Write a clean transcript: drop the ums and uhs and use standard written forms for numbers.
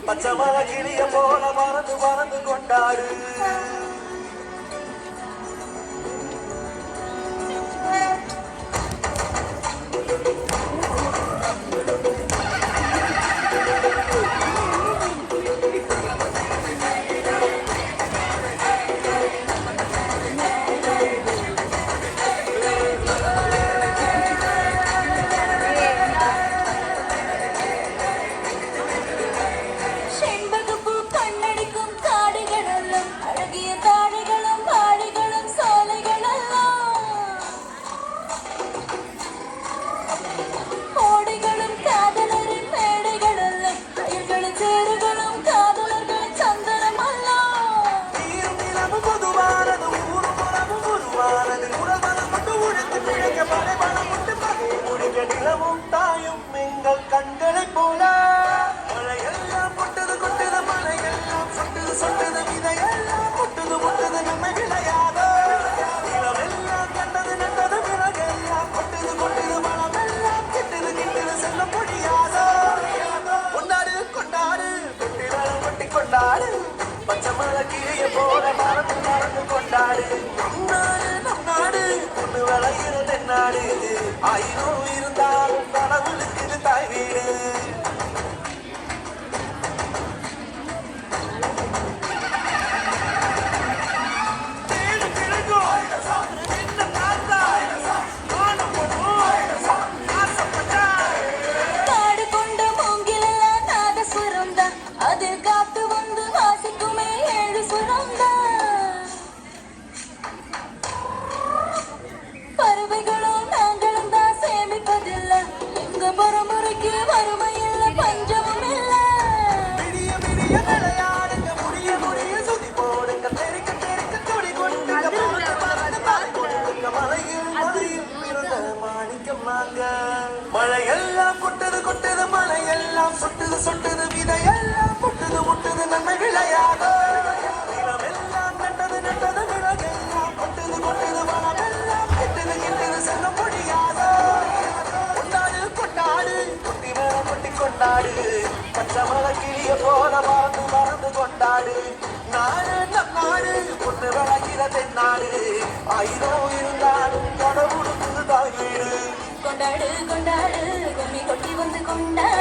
பச்சை மலை கிளிய போல மறந்து மறந்து கொண்டாடு. கண்களை போல மழையெல்லாம் கொட்டது கொட்டது மழையெல்லாம் சொட்டது சொட்டது விதையெல்லாம் கொட்டது கொட்டது நம்ம விளையாதோ நிலமெல்லாம் கண்டது நட்டது விலகெல்லாம் கொட்டது கொட்டது மனமெல்லாம் கிட்டது கிட்டது செல்ல முடியாதோ. கொண்டாடு கொண்டாடு கொட்டினாலும் கொட்டி கொண்டாடு பச்சை மலை கீழே போல மறந்து மறந்து கொண்டாடு. நம் நாடு பொண்ணு விளையிற தென்னாடு ஆயிரம் இருந்தாலும் கடவுளுக்கு இது தாய் வீடு. மழையெல்லாம் கொட்டது கொட்டது மழையெல்லாம் சொட்டது சொட்டது விதையெல்லாம் கொட்டது முட்டது நன்மை விளையாதோ நிலமெல்லாம் நட்டது நட்டது விலகெல்லாம் கொட்டது கொட்டது மனமெல்லாம் கெட்டது கெட்டது செல்ல முடியாதோ. கொண்டாடு கொண்டாடு கொட்டி மேல கொட்டி கொண்டாடு பச்சை மலை கிளிய போல மறந்து மறந்து கொண்டாடு. நாடு நம் நாடு பொண்ணு விளைகிற தென்னாடு ஆயிரம் இருந்தாலும் கடவுளுக்கு தான் வீடு. கொண்டாடு கொண்டாடு கும்மி கொட்டி வந்து கொண்டாடு.